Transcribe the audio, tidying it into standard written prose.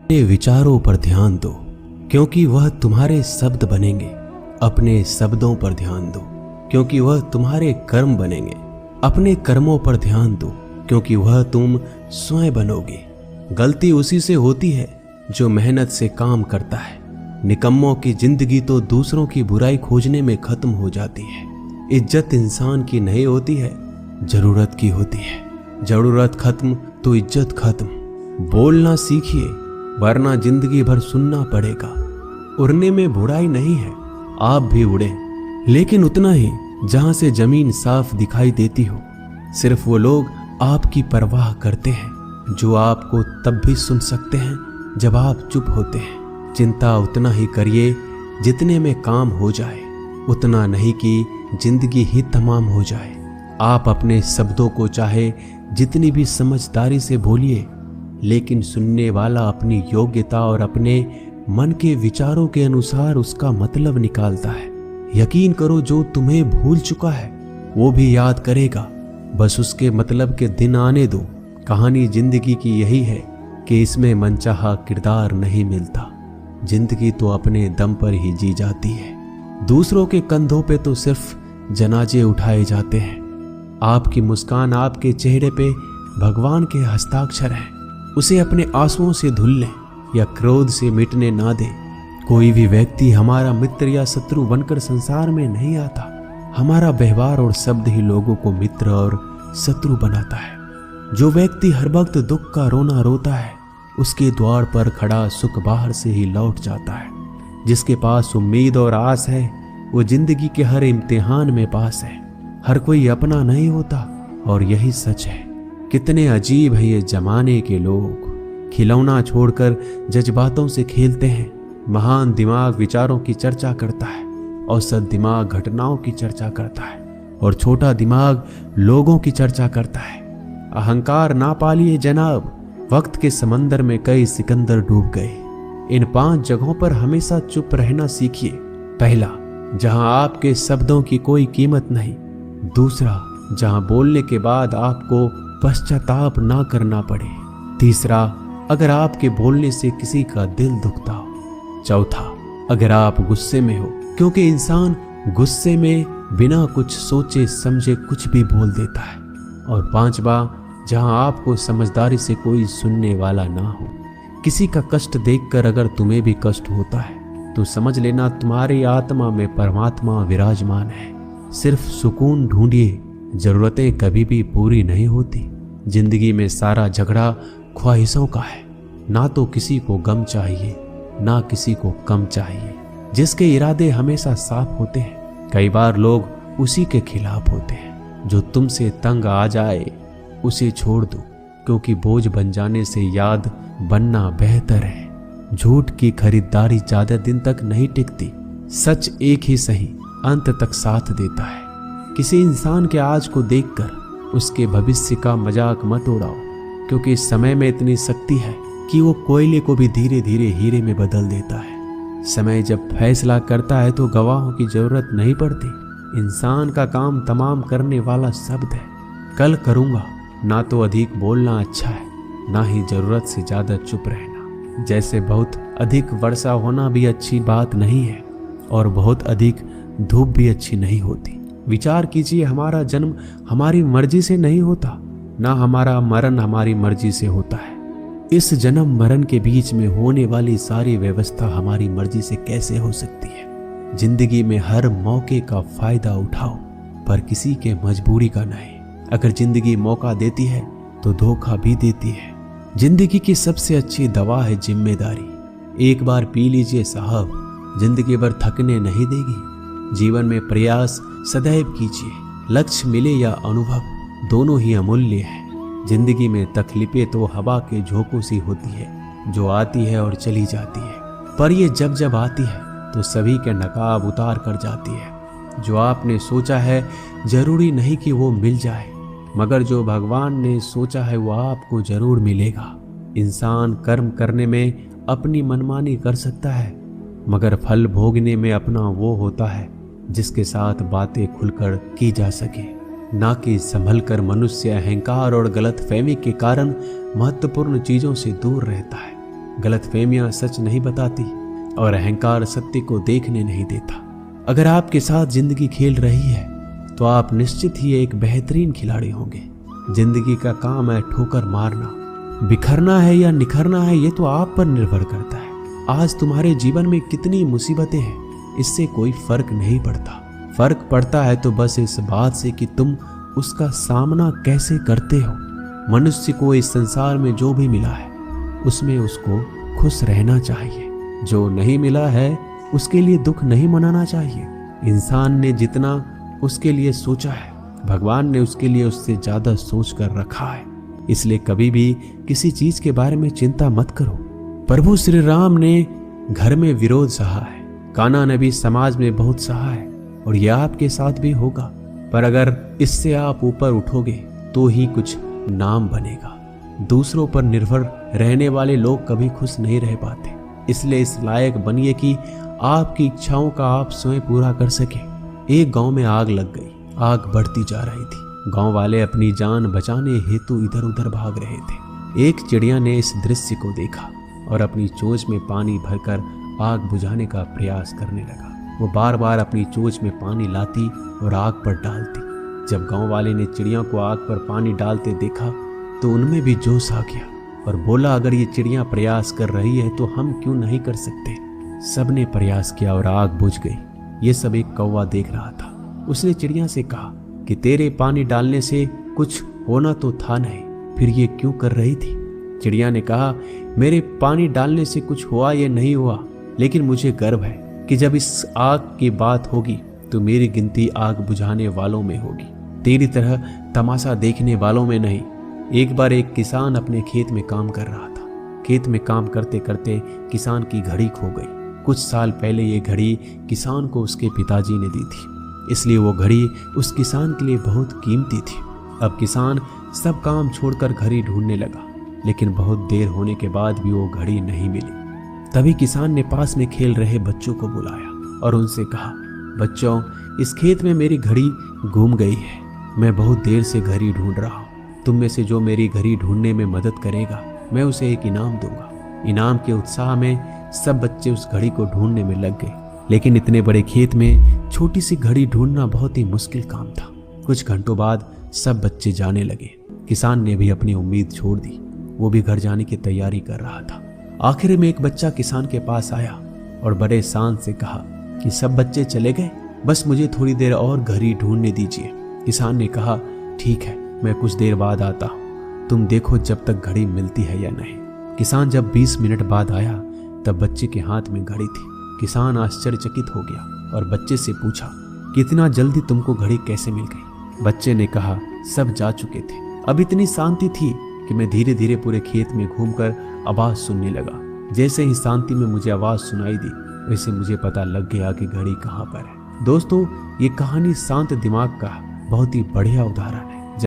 अपने विचारों पर ध्यान दो, क्योंकि वह तुम्हारे शब्द बनेंगे। अपने शब्दों पर ध्यान दो, क्योंकि वह तुम्हारे कर्म बनेंगे। अपने कर्मों पर ध्यान दो, क्योंकि वह तुम स्वयं बनोगे। गलती उसी से होती है जो मेहनत से काम करता है। निकम्मों की जिंदगी तो दूसरों की बुराई खोजने में खत्म हो जाती है। इज्जत इंसान की नहीं होती है, जरूरत की होती है। जरूरत खत्म तो इज्जत खत्म। बोलना सीखिए, वरना जिंदगी भर सुनना पड़ेगा। उड़ने में बुराई नहीं है, आप भी उड़े, लेकिन उतना ही जहां से जमीन साफ दिखाई देती हो। सिर्फ वो लोग आपकी परवाह करते हैं जो आपको तब भी सुन सकते हैं जब आप चुप होते हैं। चिंता उतना ही करिए जितने में काम हो जाए, उतना नहीं कि जिंदगी ही तमाम हो जाए। आप अपने शब्दों को चाहे जितनी भी समझदारी से बोलिए, लेकिन सुनने वाला अपनी योग्यता और अपने मन के विचारों के अनुसार उसका मतलब निकालता है। यकीन करो, जो तुम्हें भूल चुका है वो भी याद करेगा, बस उसके मतलब के दिन आने दो। कहानी जिंदगी की यही है कि इसमें मनचाहा किरदार नहीं मिलता। जिंदगी तो अपने दम पर ही जी जाती है। दूसरों के कंधों पे तो सिर्फ जनाजे उठाए जाते हैं। आपकी मुस्कान, आपके चेहरे पे भगवान के हस्ताक्षर हैं। उसे अपने आंसुओं से धुल लें या क्रोध से मिटने ना दें। कोई भी व्यक्ति हमारा मित्र या शत्रु बनकर संसार में नहीं आता। हमारा व्यवहार और शब्द ही लोगों को मित्र और शत्रु बनाता है। जो व्यक्ति हर वक्त दुख का रोना रोता है, उसके द्वार पर खड़ा सुख बाहर से ही लौट जाता है। जिसके पास उम्मीद और आस है, वो जिंदगी के हर इम्तिहान में पास है। हर कोई अपना नहीं होता, और यही सच है। कितने अजीब है ये जमाने के लोग। खिलौना छोड़कर जज्बातों से खेलते हैं। महान दिमाग विचारों की चर्चा करता है, औसत दिमाग घटनाओं की चर्चा करता है, और छोटा दिमाग लोगों की चर्चा करता है। अहंकार ना पालिए जनाब, वक्त के समंदर में कई सिकंदर डूब गए। इन 5 जगहों पर हमेशा चुप रहना सीखिए। पहला, जहां आपके शब्दों की कोई कीमत नहीं। दूसरा, जहां बोलने के बाद आपको पश्चाताप ना करना पड़े। तीसरा, अगर आपके बोलने से किसी का दिल दुखता हो। चौथा, अगर आप गुस्से में हो, क्योंकि इंसान गुस्से में बिना कुछ सोचे समझे कुछ भी बोल देता है। और पांचवा, जहां आपको समझदारी से कोई सुनने वाला ना हो। किसी का कष्ट देखकर अगर तुम्हें भी कष्ट होता है तो समझ लेना तुम्हारी आत्मा में परमात्मा विराजमान है। सिर्फ सुकून ढूंढिए, जरूरतें कभी भी पूरी नहीं होती। जिंदगी में सारा झगड़ा ख्वाहिशों का है। ना तो किसी को गम चाहिए, ना किसी को कम चाहिए। जिसके इरादे हमेशा साफ होते हैं, कई बार लोग उसी के खिलाफ होते हैं। जो तुमसे तंग आ जाए उसे छोड़ दो, क्योंकि बोझ बन जाने से याद बनना बेहतर है। झूठ की खरीदारी ज्यादा दिन तक नहीं टिकती। सच एक ही सही अंत तक साथ देता है। किसी इंसान के आज को देखकर उसके भविष्य का मजाक मत उड़ाओ, क्योंकि इस समय में इतनी शक्ति है कि वो कोयले को भी धीरे धीरे हीरे में बदल देता है। समय जब फैसला करता है तो गवाहों की जरूरत नहीं पड़ती। इंसान का काम तमाम करने वाला शब्द है। कल करूंगा, ना तो अधिक बोलना अच्छा है, ना ही जरूरत से ज्यादा चुप रहना। जैसे बहुत अधिक वर्षा होना भी अच्छी बात नहीं है, और बहुत अधिक धूप भी अच्छी नहीं होती। विचार कीजिए, हमारा जन्म हमारी मर्जी से नहीं होता, ना हमारा मरण हमारी मर्जी से होता है। इस जन्म मरण के बीच में होने वाली सारी व्यवस्था हमारी मर्जी से कैसे हो सकती है। जिंदगी में हर मौके का फायदा उठाओ, पर किसी के मजबूरी का नहीं। अगर जिंदगी मौका देती है तो धोखा भी देती है। जिंदगी की सबसे अच्छी दवा है जिम्मेदारी। एक बार पी लीजिए साहब, जिंदगी भर थकने नहीं देगी। जीवन में प्रयास सदैव कीजिए। लक्ष्य मिले या अनुभव, दोनों ही अमूल्य है। जिंदगी में तकलीफें तो हवा के झोंकों सी होती है, जो आती है और चली जाती है, पर ये जब जब आती है तो सभी के नकाब उतार कर जाती है। जो आपने सोचा है जरूरी नहीं कि वो मिल जाए, मगर जो भगवान ने सोचा है वो आपको जरूर मिलेगा। इंसान कर्म करने में अपनी मनमानी कर सकता है, मगर फल भोगने में अपना वो होता है जिसके साथ बातें खुलकर की जा सके। ना कि संभल कर मनुष्य अहंकार और गलतफहमी के कारण महत्वपूर्ण चीजों से दूर रहता है। गलतफहमियां सच नहीं बताती और अहंकार सत्य को देखने नहीं देता। अगर आपके साथ जिंदगी खेल रही है तो आप निश्चित ही एक बेहतरीन खिलाड़ी होंगे। जिंदगी का काम है ठोकर मारना, बिखरना है या निखरना है ये तो आप पर निर्भर करता है। आज तुम्हारे जीवन में कितनी मुसीबतें हैं इससे कोई फर्क नहीं पड़ता। फर्क पड़ता है तो बस इस बात से कि तुम उसका सामना कैसे करते हो। मनुष्य को इस संसार में जो भी मिला है उसमें उसको खुश रहना चाहिए, जो नहीं मिला है उसके लिए दुख नहीं मनाना चाहिए। इंसान ने जितना उसके लिए सोचा है भगवान ने उसके लिए उससे ज्यादा सोच कर रखा है। इसलिए कभी भी किसी चीज के बारे में चिंता मत करो। प्रभु श्री राम ने घर में विरोध सहा है, कान्हा ने भी समाज में बहुत सहा है और यह आपके साथ भी होगा। पर अगर इससे आप ऊपर उठोगे तो ही कुछ नाम बनेगा। दूसरों पर निर्भर रहने वाले लोग कभी खुश नहीं रह पाते। इसलिए इस लायक बनिए कि आपकी इच्छाओं का आप स्वयं पूरा कर सके। एक गांव में आग लग गई। आग बढ़ती जा रही थी। गांव वाले अपनी जान बचाने हेतु इधर उधर भाग रहे थे। एक चिड़िया ने इस दृश्य को देखा और अपनी चोंच में पानी भरकर आग बुझाने का प्रयास करने लगा। वो बार बार अपनी चोंच में पानी लाती और आग पर डालती। जब गांव वाले ने चिड़िया को आग पर पानी डालते देखा तो उनमें भी जोश आ गया और बोला, अगर ये चिड़िया प्रयास कर रही है तो हम क्यों नहीं कर सकते। सबने प्रयास किया और आग बुझ गई। ये सब एक कौवा देख रहा था। उसने चिड़िया से कहा कि तेरे पानी डालने से कुछ होना तो था नहीं, फिर ये क्यों कर रही थी। चिड़िया ने कहा, मेरे पानी डालने से कुछ हुआ या नहीं हुआ, लेकिन मुझे गर्व है कि जब इस आग की बात होगी तो मेरी गिनती आग बुझाने वालों में होगी, तेरी तरह तमाशा देखने वालों में नहीं। एक बार एक किसान अपने खेत में काम कर रहा था। खेत में काम करते करते किसान की घड़ी खो गई। कुछ साल पहले ये घड़ी किसान को उसके पिताजी ने दी थी, इसलिए वो घड़ी उस किसान के लिए बहुत कीमती थी। अब किसान सब काम छोड़कर घड़ी ढूंढने लगा, लेकिन बहुत देर होने के बाद भी वो घड़ी नहीं मिली। तभी किसान ने पास में खेल रहे बच्चों को बुलाया और उनसे कहा, बच्चों, इस खेत में मेरी घड़ी गुम गई है। मैं बहुत देर से घड़ी ढूंढ रहा हूँ। तुम में से जो मेरी घड़ी ढूंढने में मदद करेगा मैं उसे एक इनाम दूंगा। इनाम के उत्साह में सब बच्चे उस घड़ी को ढूंढने में लग गए, लेकिन इतने बड़े खेत में छोटी सी घड़ी ढूंढना बहुत ही मुश्किल काम था। कुछ घंटों बाद सब बच्चे जाने लगे। किसान ने भी अपनी उम्मीद छोड़ दी। वो भी घर जाने की तैयारी कर रहा था। आखिर में एक बच्चा किसान के पास आया और बड़े शान से कहा कि सब बच्चे चले गए, बस मुझे थोड़ी देर और घड़ी ढूंढने दीजिए। किसान ने कहा, ठीक है, मैं कुछ देर बाद आता हूँ, तुम देखो जब तक घड़ी मिलती है या नहीं। किसान जब 20 मिनट बाद आया तब बच्चे के हाथ में घड़ी थी। किसान आश्चर्यचकित हो गया और बच्चे से पूछा कि इतना जल्दी तुमको घड़ी कैसे मिल गई। बच्चे ने कहा, सब जा चुके थे। अब इतनी शांति थी कि मैं धीरे धीरे पूरे खेत में घूमकर आवाज सुनने लगा। जैसे ही शांति में मुझे आवाज सुनाई दी वैसे मुझे पता लग गया कि घड़ी कहाँ पर है। दोस्तों, ये कहानी शांत दिमाग का बहुत ही बढ़िया उदाहरण है।